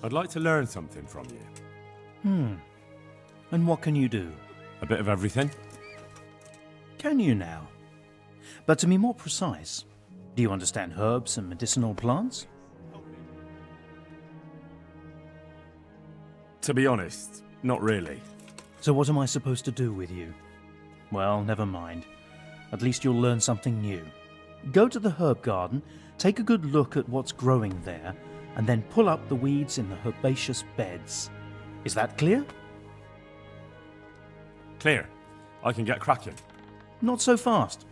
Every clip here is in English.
I'd like to learn something from you. And what can you do? A bit of everything. Can you now? But to be more precise, do you understand herbs and medicinal plants? To be honest, not really. So what am I supposed to do with you? Well, never mind. At least you'll learn something new. Go to the herb garden, take a good look at what's growing there, and then pull up the weeds in the herbaceous beds. Is that clear? Clear. I can get cracking. Not so fast.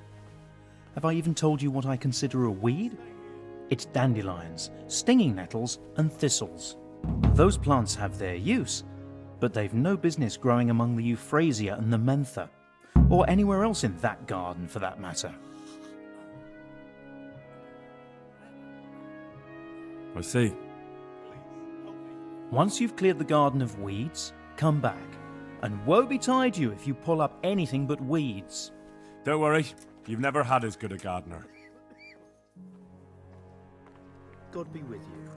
Have I even told you what I consider a weed? It's dandelions, stinging nettles, and thistles. Those plants have their use, but they've no business growing among the euphrasia and the mentha, or anywhere else in that garden for that matter. I see. Once you've cleared the garden of weeds, come back, and woe betide you if you pull up anything but weeds. Don't worry, you've never had as good a gardener. God be with you.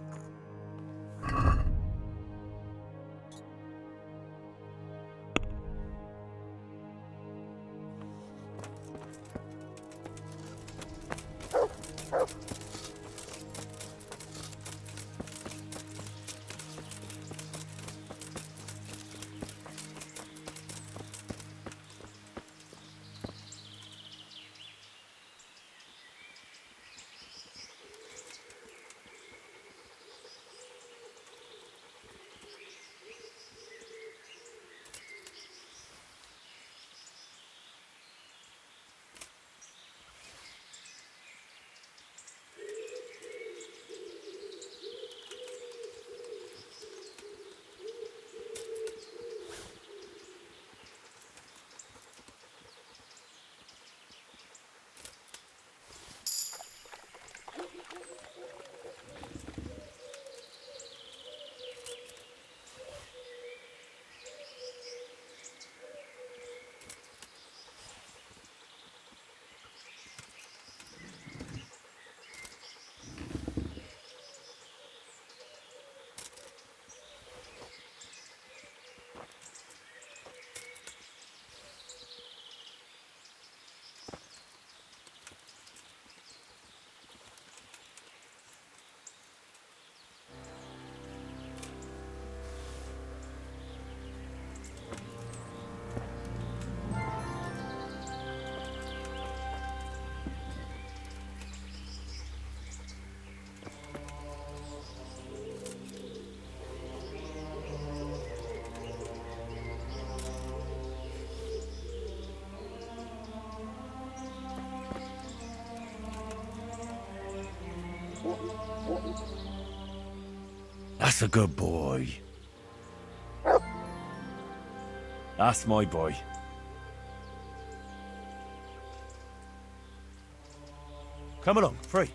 That's a good boy. That's my boy. Come along, free.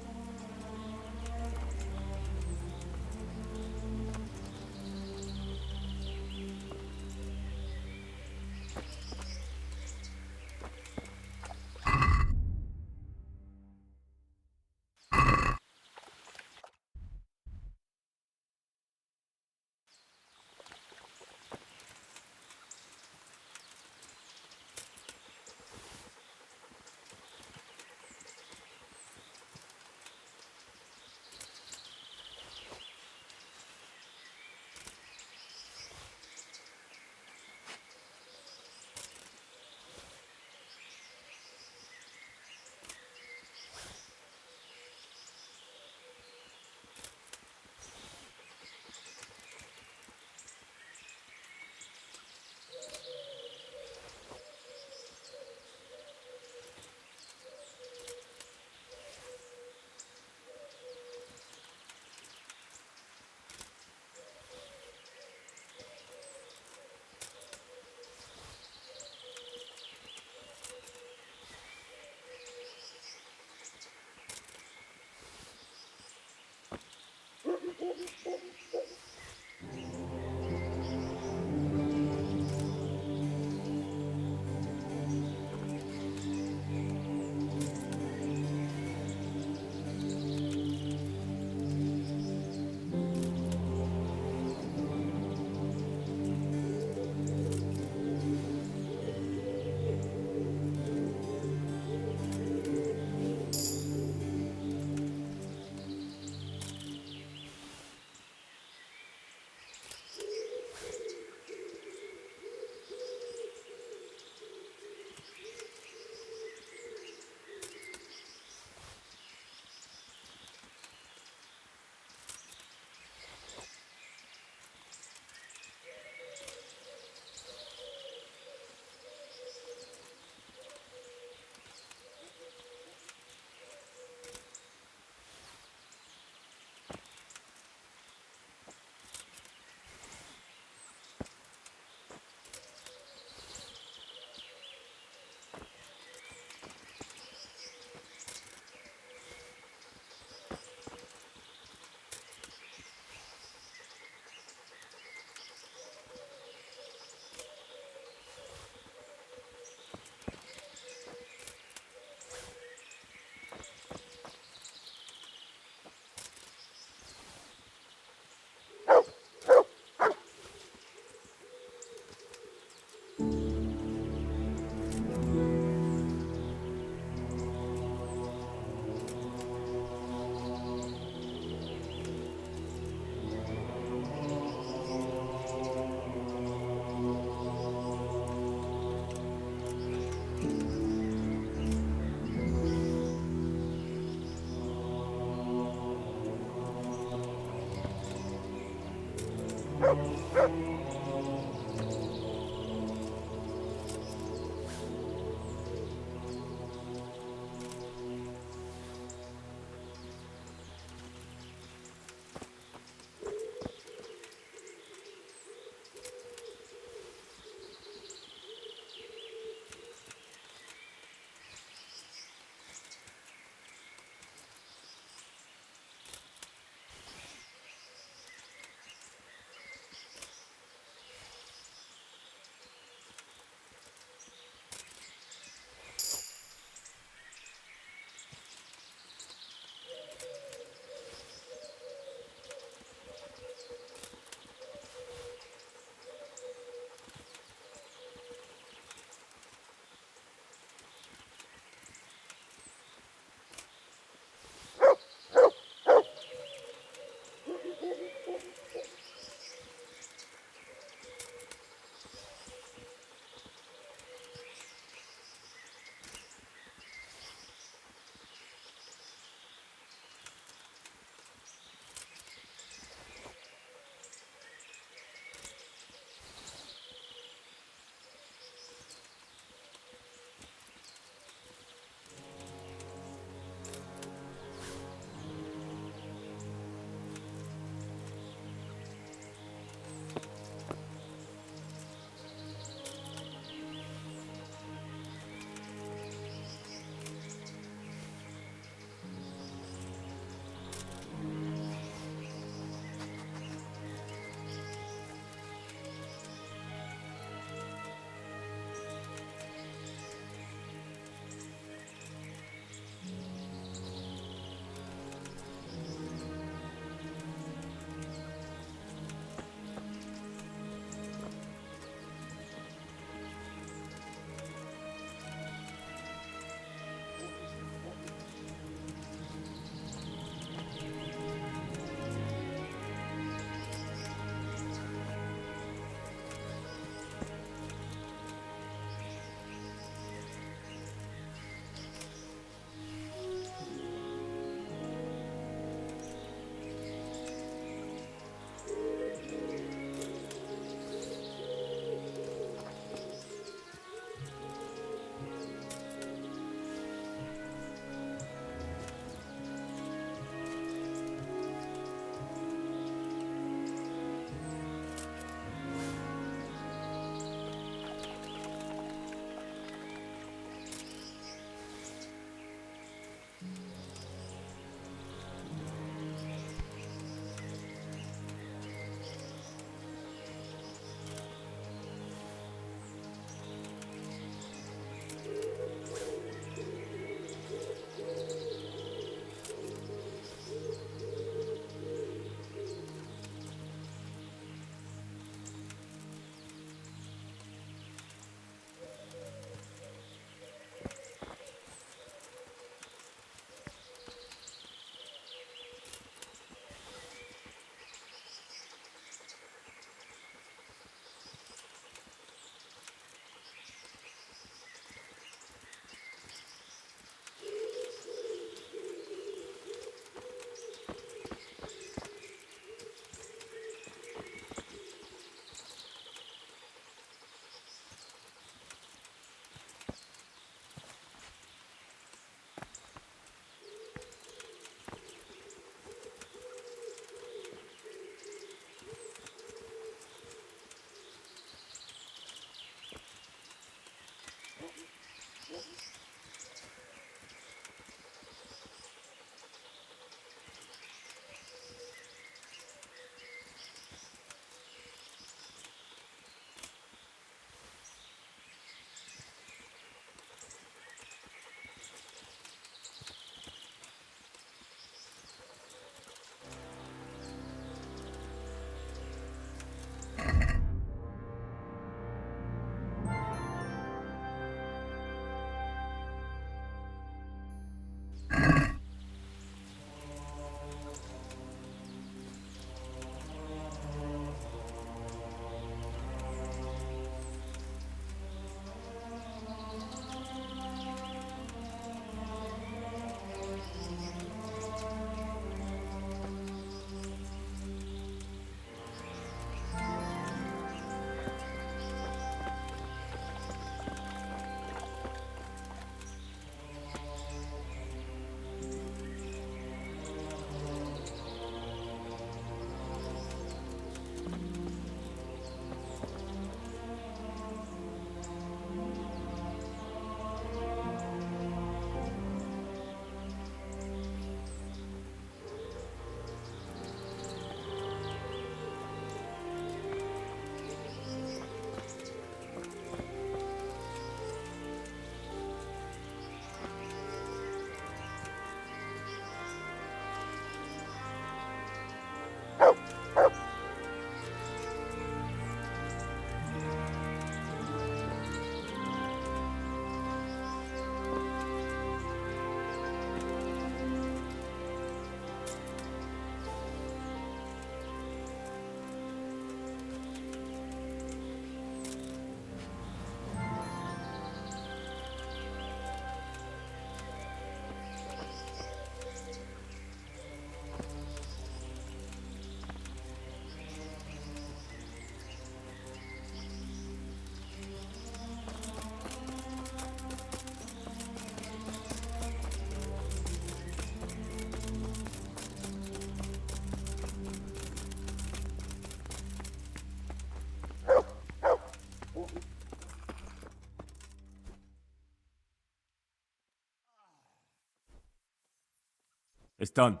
It's done.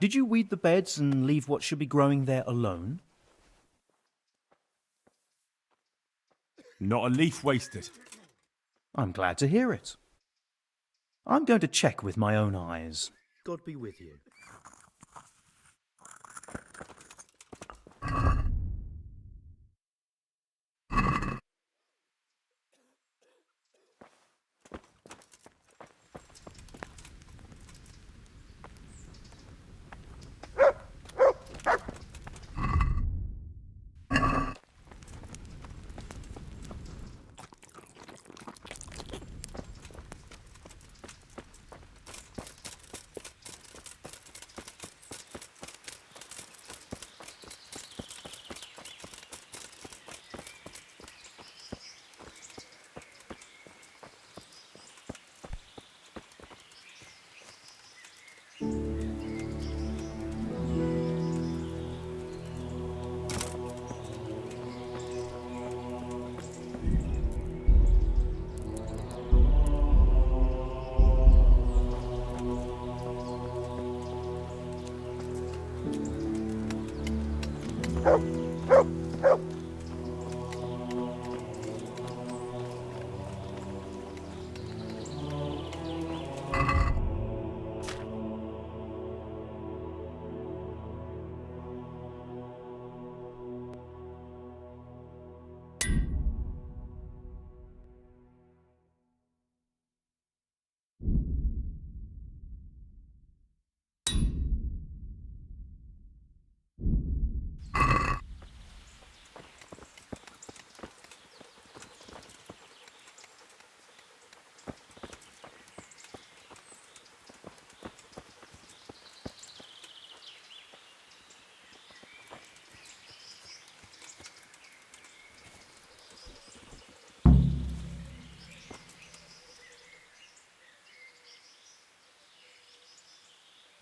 Did you weed the beds and leave what should be growing there alone? Not a leaf wasted. I'm glad to hear it. I'm going to check with my own eyes. God be with you.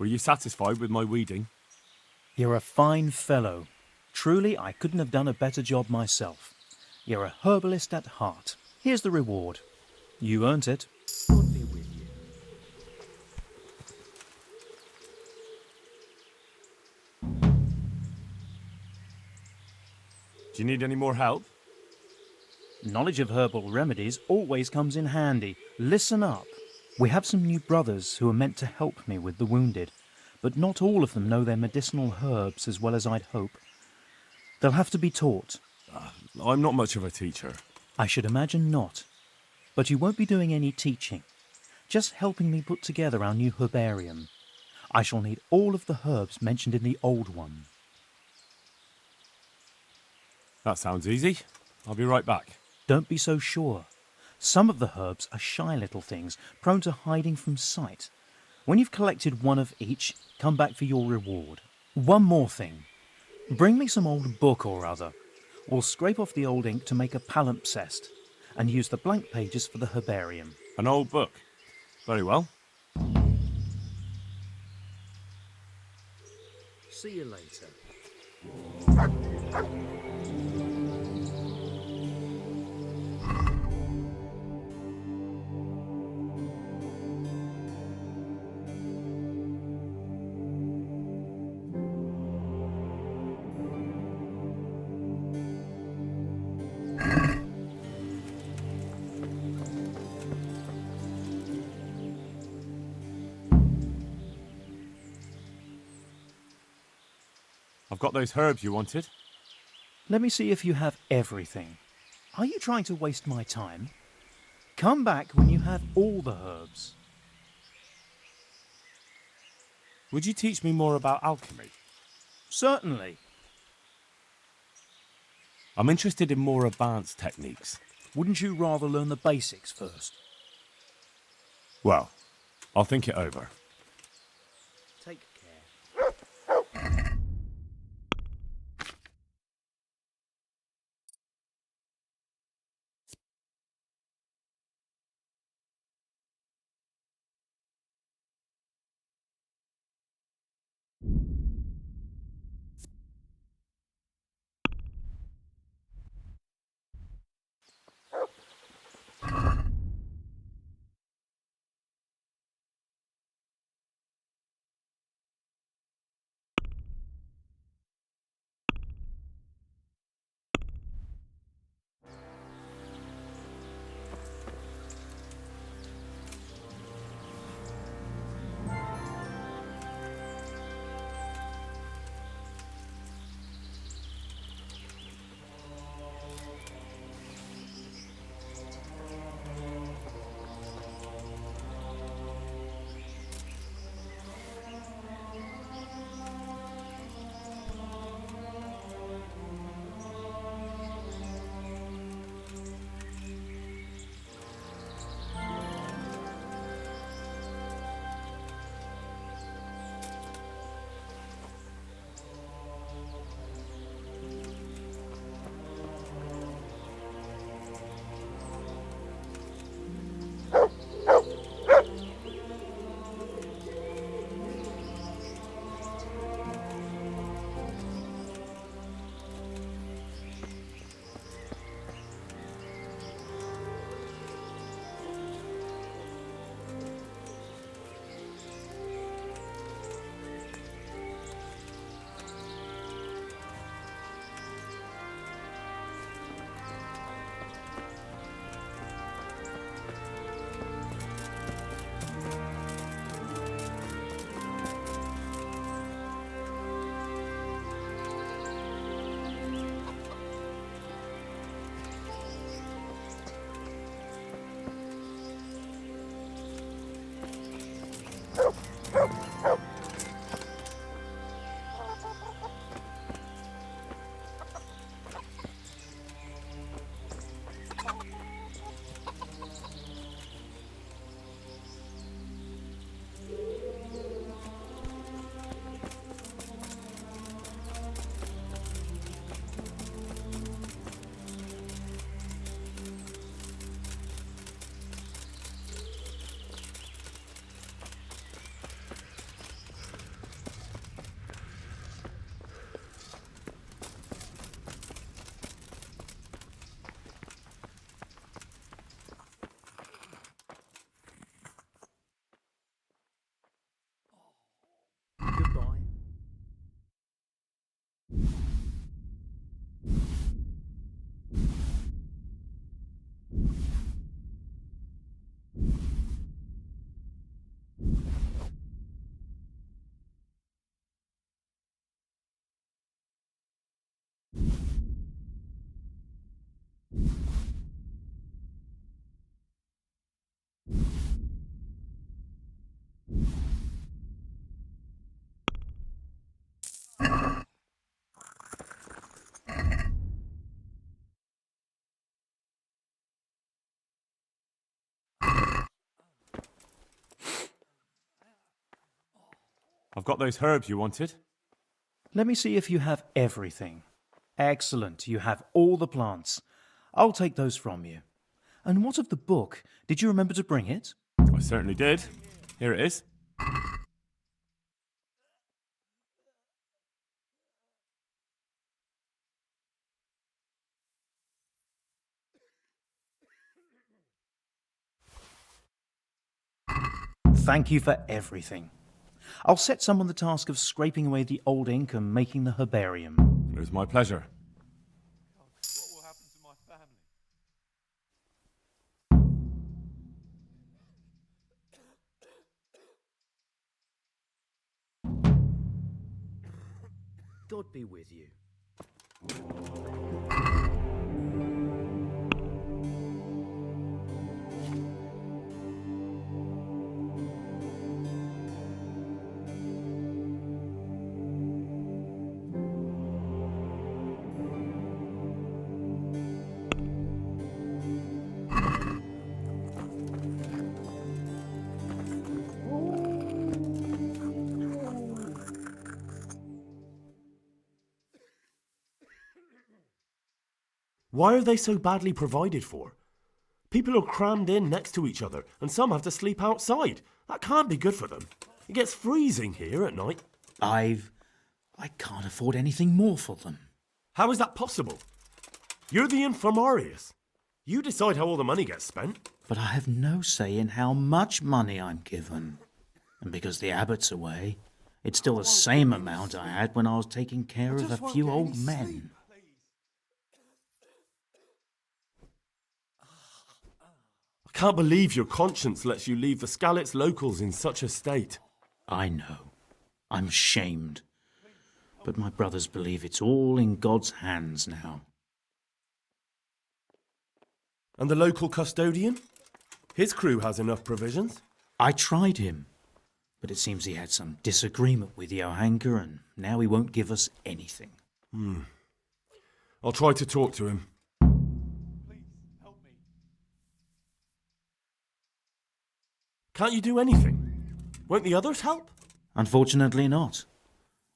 Were you satisfied with my weeding? You're a fine fellow. Truly, I couldn't have done a better job myself. You're a herbalist at heart. Here's the reward. You earned it. God be with you. Do you need any more help? Knowledge of herbal remedies always comes in handy. Listen up. We have some new brothers who are meant to help me with the wounded, but not all of them know their medicinal herbs as well as I'd hope. They'll have to be taught. I'm not much of a teacher. I should imagine not. But you won't be doing any teaching, just helping me put together our new herbarium. I shall need all of the herbs mentioned in the old one. That sounds easy. I'll be right back. Don't be so sure. Some of the herbs are shy little things, prone to hiding from sight. When you've collected one of each, come back for your reward. One more thing. Bring me some old book or other. We'll scrape off the old ink to make a palimpsest, and use the blank pages for the herbarium. An old book. Very well. See you later. I've got those herbs you wanted. Let me see if you have everything. Are you trying to waste my time? Come back when you have all the herbs. Would you teach me more about alchemy? Certainly. I'm interested in more advanced techniques. Wouldn't you rather learn the basics first? Well, I'll think it over. Take I've got those herbs you wanted. Let me see if you have everything. Excellent, you have all the plants. I'll take those from you. And what of the book? Did you remember to bring it? I certainly did. Here it is. Thank you for everything. I'll set someone the task of scraping away the old ink and making the herbarium. It was my pleasure. What will happen to my family? God be with you. Why are they so badly provided for? People are crammed in next to each other, and some have to sleep outside. That can't be good for them. It gets freezing here at night. I can't afford anything more for them. How is that possible? You're the infirmarius. You decide how all the money gets spent. But I have no say in how much money I'm given. And because the abbot's away, it's still the same amount I had when I was taking care of a few old men. I can't believe your conscience lets you leave the Scalit's locals in such a state. I know. I'm ashamed. But my brothers believe it's all in God's hands now. And the local custodian? His crew has enough provisions. I tried him, but it seems he had some disagreement with Johanka, and now he won't give us anything. I'll try to talk to him. Please, help me. Can't you do anything? Won't the others help? Unfortunately not.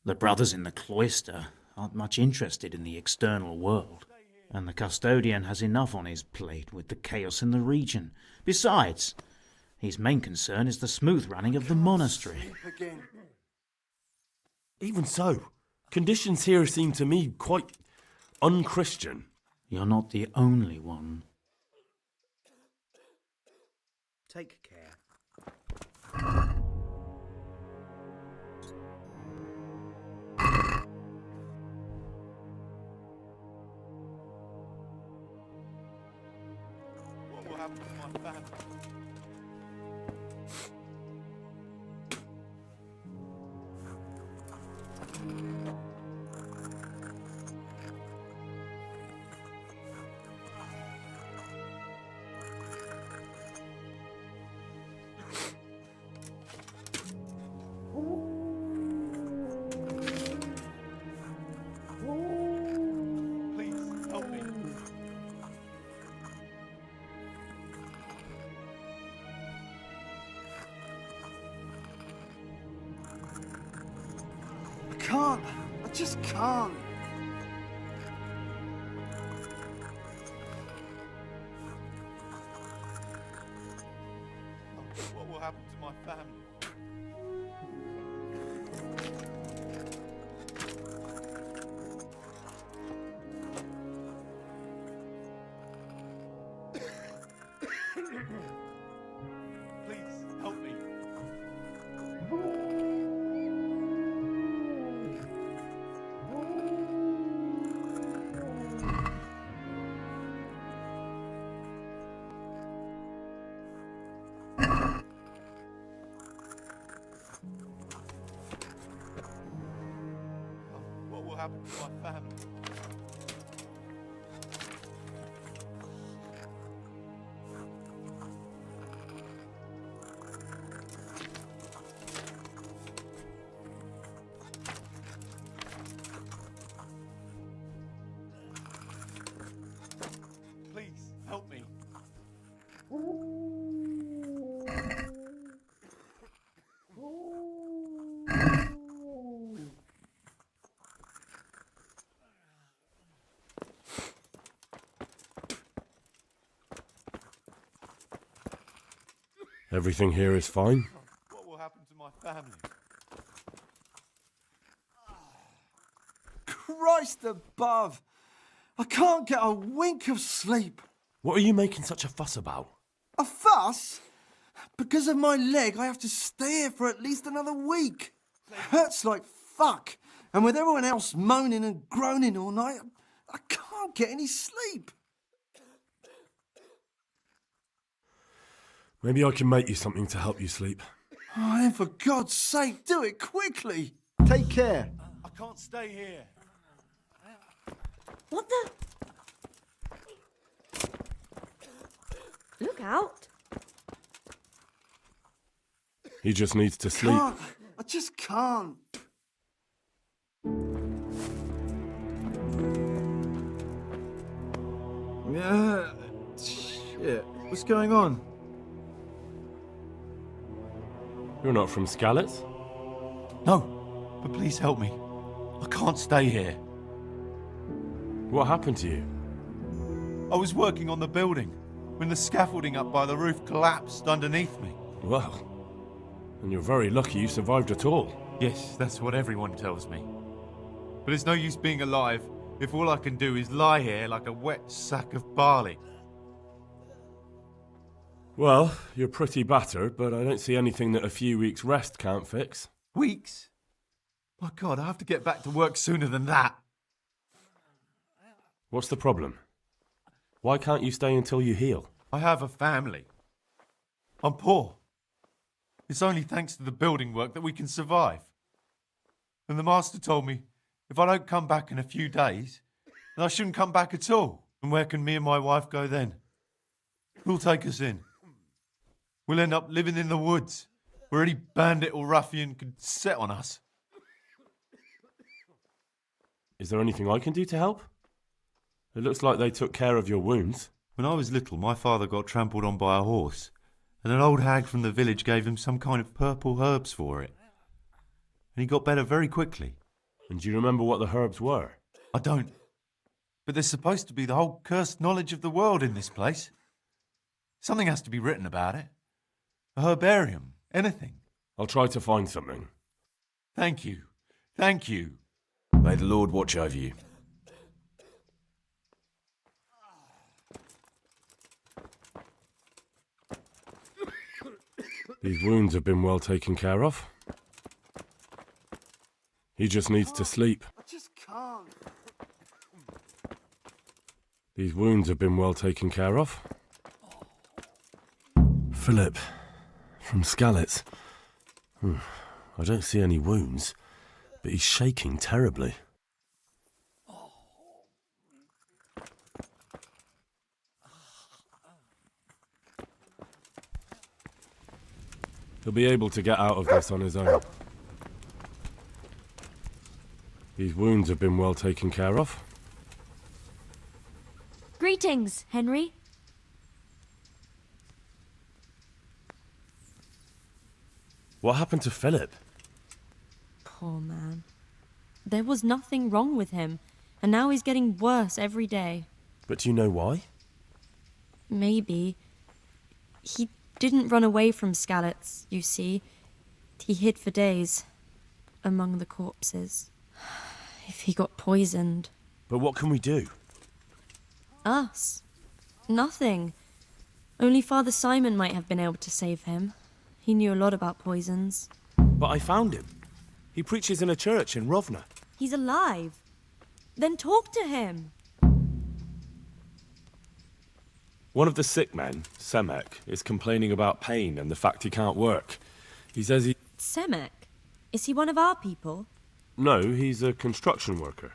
The brothers in the cloister aren't much interested in the external world, and the custodian has enough on his plate with the chaos in the region. Besides, his main concern is the smooth running of the monastery. Even so, conditions here seem to me quite unchristian. You're not the only one. Take care. What will happen to my family? Please, help me. I can't. I just can't. What will happen to my family? Please, help me. What will happen to my family? Please, help me. Everything here is fine? What will happen to my family? Christ above! I can't get a wink of sleep. What are you making such a fuss about? A fuss? Because of my leg, I have to stay here for at least another week. Hurts like fuck. And with everyone else moaning and groaning all night, I can't get any sleep. Maybe I can make you something to help you sleep. Oh, then for God's sake, do it quickly. Take care. I can't stay here. What the? Look out. He just needs to sleep. Can't. I just can't. Yeah. Shit. What's going on? You're not from Skalitz? No, but please help me. I can't stay here. What happened to you? I was working on the building when the scaffolding up by the roof collapsed underneath me. Well, and you're very lucky you survived at all. Yes, that's what everyone tells me. But it's no use being alive if all I can do is lie here like a wet sack of barley. Well, you're pretty battered, but I don't see anything that a few weeks' rest can't fix. Weeks? My God, I have to get back to work sooner than that. What's the problem? Why can't you stay until you heal? I have a family. I'm poor. It's only thanks to the building work that we can survive. And the master told me if I don't come back in a few days, then I shouldn't come back at all. And where can me and my wife go then? Who'll take us in? We'll end up living in the woods, where any bandit or ruffian could set on us. Is there anything I can do to help? It looks like they took care of your wounds. When I was little, my father got trampled on by a horse, and an old hag from the village gave him some kind of purple herbs for it. And he got better very quickly. And do you remember what the herbs were? I don't. But there's supposed to be the whole cursed knowledge of the world in this place. Something has to be written about it. A herbarium, anything. I'll try to find something. Thank you. Thank you. May the Lord watch over you. These wounds have been well taken care of. He just needs to sleep. I just can't. These wounds have been well taken care of. Philip, from Skalitz. I don't see any wounds, but he's shaking terribly. He'll be able to get out of this on his own. These wounds have been well taken care of. Greetings, Henry. What happened to Philip? Poor man. There was nothing wrong with him, and now he's getting worse every day. But do you know why? Maybe. He didn't run away from Skalitz, you see. He hid for days, among the corpses. If he got poisoned. But what can we do? Us? Nothing. Only Father Simon might have been able to save him. He knew a lot about poisons. But I found him. He preaches in a church in Rovna. He's alive. Then talk to him. One of the sick men, Semek, is complaining about pain and the fact he can't work. He says he... Semek? Is he one of our people? No, he's a construction worker.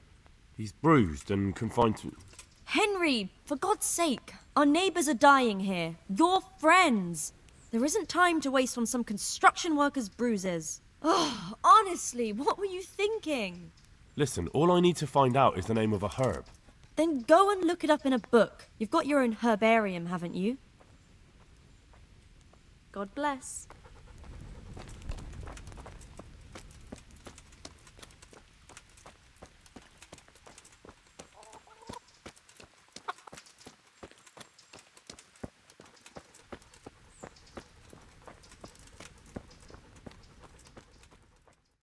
He's bruised and confined to... Henry, for God's sake, our neighbours are dying here. Your friends. There isn't time to waste on some construction worker's bruises. Oh, honestly, what were you thinking? Listen, all I need to find out is the name of a herb. Then go and look it up in a book. You've got your own herbarium, haven't you? God bless.